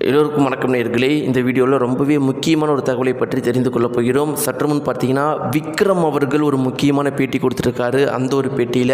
எல்லோருக்கும் வணக்கம் நேயர்களே. இந்த வீடியோவில் ரொம்பவே முக்கியமான ஒரு தகவலை பற்றி தெரிந்து கொள்ளப் போகிறோம். சற்று முன் பார்த்தீங்கன்னா விக்ரம் அவர்கள் ஒரு முக்கியமான பேட்டி கொடுத்துருக்காரு. அந்த ஒரு பேட்டியில்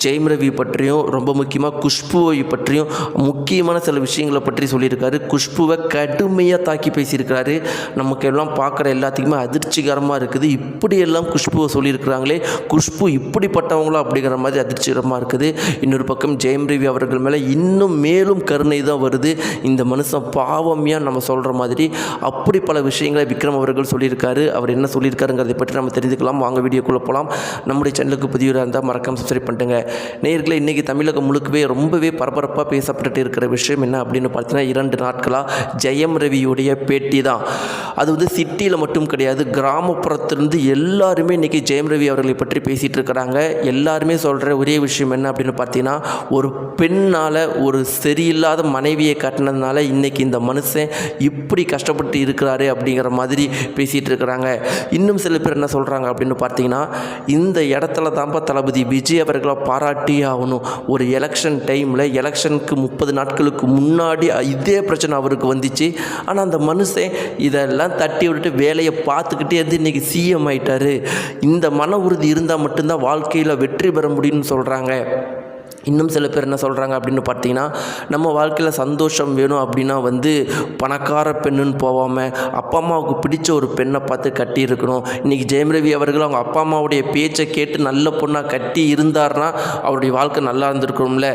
ஜெயம் ரவி பற்றியும் ரொம்ப முக்கியமாக குஷ்புவை பற்றியும் முக்கியமான சில விஷயங்களை பற்றி சொல்லியிருக்காரு. குஷ்புவை கடுமையாக தாக்கி பேசியிருக்காரு. நமக்கு எல்லாம் பார்க்குற எல்லாத்துக்குமே அதிர்ச்சிகரமாக இருக்குது. இப்படியெல்லாம் குஷ்புவை சொல்லியிருக்கிறாங்களே, குஷ்பு இப்படிப்பட்டவங்களோ அப்படிங்கிற மாதிரி அதிர்ச்சிகரமாக இருக்குது. இன்னொரு பக்கம் ஜெயம் ரவி அவர்கள் மேலே இன்னும் மேலும் கருணை தான் வருது. இந்த மனுஷன் பாவமியா நம்ம சொல்கிற மாதிரி அப்படி பல விஷயங்களை விக்ரம் அவர்கள் சொல்லியிருக்காரு. அவர் என்ன சொல்லியிருக்காருங்கிறதை பற்றி நம்ம தெரிஞ்சுக்கலாம். வாங்க வீடியோக்குள்ளே போகலாம். நம்முடைய சேனலுக்கு புதியவராக இருந்தால் மறக்காம சப்ஸ்கிரைப் பண்ணிட்டுங்க. நேயர்களே, இன்றைக்கி தமிழகம் முழுக்கவே ரொம்பவே பரபரப்பாக பேசப்பட்டு இருக்கிற விஷயம் என்ன அப்படின்னு பார்த்தீங்கன்னா, 2 நாட்களாக ஜெயம் ரவியுடைய பேட்டி தான். அது வந்து சிட்டியில் மட்டும் கிடையாது, கிராமப்புறத்திலிருந்து எல்லாருமே இன்றைக்கி ஜெயம் ரவி அவர்களை பற்றி பேசிகிட்டு இருக்கிறாங்க. எல்லாருமே சொல்கிற ஒரே விஷயம் என்ன அப்படின்னு பார்த்தீங்கன்னா, ஒரு பெண்ணால் ஒரு சரியில்லாத மனைவியை காட்டினதுனால இன்றைக்கி இந்த மனுஷன் இப்படி கஷ்டப்பட்டு இருக்கிறாரு அப்படிங்கிற மாதிரி பேசிகிட்டு இருக்கிறாங்க. இன்னும் சில பேர் என்ன சொல்கிறாங்க அப்படின்னு பார்த்தீங்கன்னா, இந்த இடத்துல தான்ப்பா தளபதி விஜய் அவர்களை பாராட்டியே ஆகணும். ஒரு எலெக்ஷன் டைமில் எலெக்ஷனுக்கு 30 நாட்களுக்கு முன்னாடி இதே பிரச்சனை அவருக்கு வந்துச்சு. ஆனால் அந்த மனுஷன் இதெல்லாம் தட்டி விட்டுட்டு வேலையை பார்த்துக்கிட்டே இருந்து இன்றைக்கி சிஎம் ஆகிட்டார். இந்த மன உறுதி இருந்தால் மட்டும்தான் வாழ்க்கையில் வெற்றி பெற முடியும்னு சொல்கிறாங்க. இன்னும் சில பேர் என்ன சொல்கிறாங்க அப்படின்னு பார்த்தீங்கன்னா, நம்ம வாழ்க்கையில் சந்தோஷம் வேணும் அப்படின்னா வந்து பணக்கார பெண்ணுன்னு போகாமல் அப்பா அம்மாவுக்கு பிடிச்ச ஒரு பெண்ணை பார்த்து கட்டி இருக்கணும். இன்றைக்கி ஜெயம் ரவி அவர்கள் அவங்க அப்பா அம்மாவுடைய பேச்சை கேட்டு நல்ல பொண்ணாக கட்டி இருந்தார்னா அவருடைய வாழ்க்கை நல்லா இருந்திருக்கணும்ல.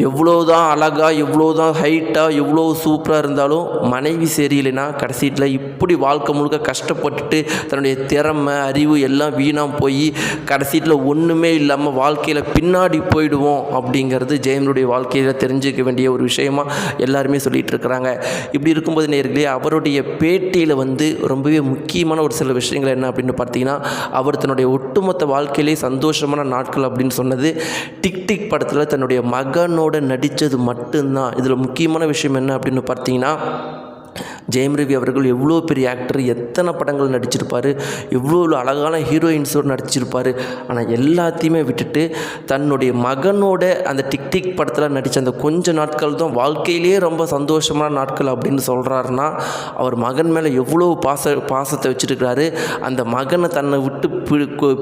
எவ்வளோ தான் அழகாக, எவ்வளோ தான் ஹைட்டாக, எவ்வளோ சூப்பராக இருந்தாலும் மனைவி சரியில்லைன்னா கடைசியில் இப்படி வாழ்க்கை முழுக்க கஷ்டப்பட்டுட்டு தன்னுடைய திறமை அறிவு எல்லாம் வீணாக போய் கடைசியில் ஒன்றுமே இல்லாமல் வாழ்க்கையில் பின்னாடி போயிடுவோம் அப்படிங்கிறது ஜெயனுடைய வாழ்க்கையில் தெரிஞ்சுக்க வேண்டிய ஒரு விஷயமா எல்லாருமே சொல்லிகிட்டு இருக்கிறாங்க. இப்படி இருக்கும்போது நேயர்களே, அவருடைய பேட்டியில் வந்து ரொம்பவே முக்கியமான ஒரு சில விஷயங்கள் என்ன அப்படின்னு பார்த்தீங்கன்னா, அவர் தன்னுடைய ஒட்டுமொத்த வாழ்க்கையிலே சந்தோஷமான நாட்கள் அப்படின்னு சொன்னது டிக் டிக் படத்தில் தன்னுடைய மகனோட நடித்தது மட்டும்தான். இதில் முக்கியமான விஷயம் என்ன அப்படின்னு பார்த்தீங்கன்னா, ஜெயம் ரவி அவர்கள் எவ்வளோ பெரிய ஆக்டர், எத்தனை படங்கள் நடிச்சிருப்பார், எவ்வளோ அழகான ஹீரோயின்ஸோடு நடிச்சிருப்பார். ஆனால் எல்லாத்தையுமே விட்டுட்டு தன்னுடைய மகனோட அந்த டிக் டிக் படத்தில் நடித்த அந்த கொஞ்ச நாட்கள் தான் வாழ்க்கையிலேயே ரொம்ப சந்தோஷமான நாட்கள் அப்படின்னு சொல்கிறாருன்னா, அவர் மகன் மேலே எவ்வளோ பாசத்தை வச்சுருக்கிறாரு. அந்த மகனை தன்னை விட்டு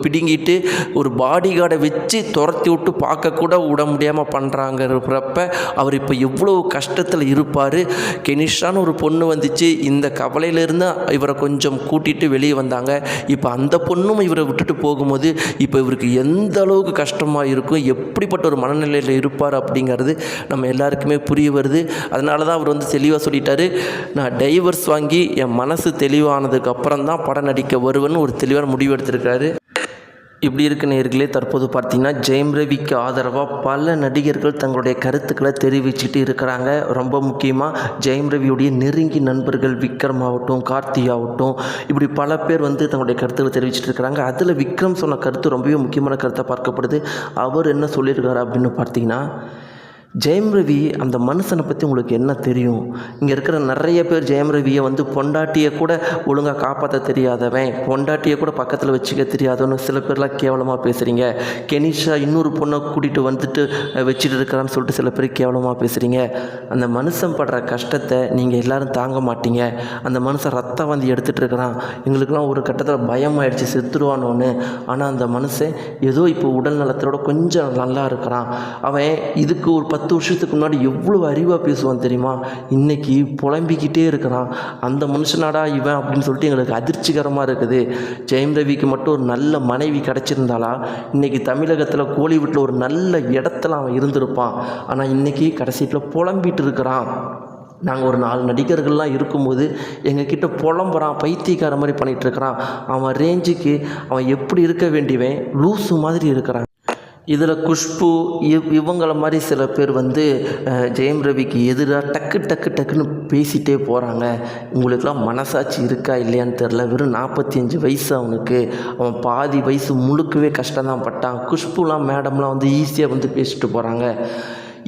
பிடுங்கிட்டு ஒரு பாடி கார்டை வச்சு துரத்தி விட்டு பார்க்கக்கூட விட முடியாமல் பண்ணுறாங்கிறப்ப அவர் இப்போ எவ்வளோ கஷ்டத்தில் இருப்பார். கெனிஷான்னு ஒரு பொண்ணு வந்துச்சு, இந்த கவலையிலிருந்து இவரை கொஞ்சம் கூட்டிகிட்டு வெளியே வந்தாங்க. இப்போ அந்த பொண்ணும் இவரை விட்டுட்டு போகும்போது இப்போ இவருக்கு எந்த அளவுக்கு கஷ்டமாக இருக்கும், எப்படிப்பட்ட ஒரு மனநிலையில் இருப்பார் அப்படிங்கிறது நம்ம எல்லாருக்குமே புரிய வருது. அதனால தான் அவர் வந்து தெளிவாக சொல்லிட்டாரு, நான் டைவர்ஸ் வாங்கி என் மனசு தெளிவானதுக்கு அப்புறம் தான் படம் நடிக்க வருவேன்னு ஒரு தெளிவான முடிவு எடுத்திருக்காரு. இப்படி இருக்க நேயர்களே, தற்போது பார்த்திங்கன்னா ஜெயம் ரவிக்கு ஆதரவாக பல நடிகர்கள் தங்களுடைய கருத்துக்களை தெரிவிச்சுட்டு இருக்கிறாங்க. ரொம்ப முக்கியமாக ஜெயம் ரவியுடைய நெருங்கி நண்பர்கள் விக்ரம் ஆகட்டும், கார்த்தி ஆகட்டும், இப்படி பல பேர் வந்து தங்களுடைய கருத்துக்களை தெரிவிச்சுட்டு இருக்கிறாங்க. அதில் விக்ரம் சொன்ன கருத்து ரொம்பவே முக்கியமான கருத்தாக பார்க்கப்படுது. அவர் என்ன சொல்லியிருக்காரு அப்படின்னு பார்த்தீங்கன்னா, ஜெயம் ரவி அந்த மனுஷனை பற்றி உங்களுக்கு என்ன தெரியும்? இங்கே இருக்கிற நிறைய பேர் ஜெயம் ரவியை வந்து பொண்டாட்டியை கூட ஒழுங்காக காப்பாற்ற தெரியாதவன், பொண்டாட்டியை கூட பக்கத்தில் வச்சுக்க தெரியாதவன்னு சில பேர்லாம் கேவலமாக பேசுகிறீங்க. கெனிஷா இன்னொரு பொண்ணை கூட்டிகிட்டு வந்துட்டு வச்சுட்டு இருக்கிறான்னு சொல்லிட்டு சில பேர் கேவலமாக பேசுகிறீங்க. அந்த மனுஷன் படுற கஷ்டத்தை நீங்கள் எல்லோரும் தாங்க மாட்டீங்க. அந்த மனுஷன் ரத்தம் வந்து எடுத்துகிட்டு இருக்கிறான். எங்களுக்கெல்லாம் ஒரு கட்டத்தில் பயமாயிடுச்சு செத்துருவானோன்னு. ஆனால் அந்த மனுஷன் ஏதோ இப்போ உடல் நலத்தோட கொஞ்சம் நல்லா இருக்கிறான். அவன் இதுக்கு ஒரு 10 வருஷத்துக்கு முன்னாடி எவ்வளோ அறிவாக பேசுவான் தெரியுமா? இன்றைக்கி புலம்பிக்கிட்டே இருக்கிறான். அந்த மனுஷனாடா இவன் அப்படின்னு சொல்லிட்டு எங்களுக்கு அதிர்ச்சிகரமாக இருக்குது. ஜெயம் ரவிக்கு மட்டும் ஒரு நல்ல மனைவி கிடச்சிருந்தாலா இன்றைக்கி தமிழகத்தில் கோலிவுட்டில் ஒரு நல்ல இடத்துல அவன் இருந்திருப்பான். ஆனால் இன்றைக்கி கடைசியில் புலம்பிட்டு இருக்கிறான். நாங்கள் ஒரு 4 நடிகர்கள்லாம் இருக்கும்போது எங்ககிட்ட புலம்புறான், பைத்தியக்கார மாதிரி பண்ணிகிட்ருக்கிறான். அவன் ரேஞ்சுக்கு அவன் எப்படி இருக்க வேண்டியவன் லூசு மாதிரி இருக்கிறான். இதில் குஷ்பு இவங்கள மாதிரி சில பேர் வந்து ஜெயம் ரவிக்கு எதிராக டக்குன்னு பேசிகிட்டே போகிறாங்க. உங்களுக்கெல்லாம் மனசாட்சி இருக்கா இல்லையான்னு தெரில. வெறும் 45 வயசு அவனுக்கு. அவன் பாதி வயசு முழுக்கவே கஷ்டம்தான் பட்டான். குஷ்புலாம் மேடம்லாம் வந்து ஈஸியாக வந்து பேசிட்டு போகிறாங்க.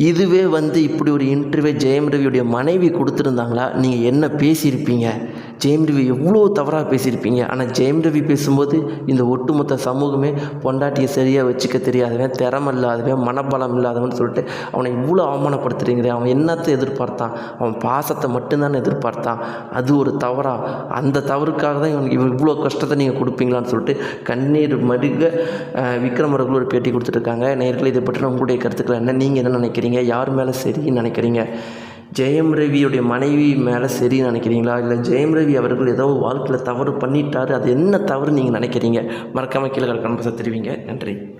இதுவே வந்து இப்படி ஒரு இன்டர்வியூ ஜெயம் ரவியுடைய மனைவி கொடுத்துருந்தாங்களா நீங்கள் என்ன பேசியிருப்பீங்க? ஜெயம் ரவி எவ்வளோ தவறாக பேசியிருப்பீங்க. ஆனால் ஜெயம் ரவி பேசும்போது இந்த ஒட்டுமொத்த சமூகமே பொண்டாட்டியை சரியாக வச்சுக்க தெரியாதவன், திறமை இல்லாதவன், மனபலம் இல்லாதவன் சொல்லிட்டு அவனை இவ்வளோ அவமானப்படுத்துறீங்களே. அவன் என்னத்தை எதிர்பார்த்தான்? அவன் பாசத்தை மட்டும்தானே எதிர்பார்த்தான். அது ஒரு தவறா? அந்த தவறுக்காக தான் இவனுக்கு இவ்வளோ கஷ்டத்தை நீங்கள் கொடுப்பீங்களான்னு சொல்லிட்டு கண்ணீர் மடிக விக்ரம் அவர்கள் ஒரு பேட்டி கொடுத்துட்ருக்காங்க. நேயர்களே, இதை பற்றின உங்களுடைய கருத்துக்கள் என்ன? நீங்கள் என்ன நினைக்கிறீங்க? யார் மேலே சரின்னு நினைக்கிறீங்க? ஜெயம் ரவியுடைய மனைவி மேலே சரின்னு நினைக்கிறீங்களா? இல்லை ஜெயம் ரவி அவர்கள் ஏதோ வாழ்க்கையில் தவறு பண்ணிட்டாரு, அது என்ன தவறு நீங்கள் நினைக்கிறீங்க? மறக்காமல் கீழே கமெண்ட் பாக்ஸில் தெரிவிங்க. நன்றி.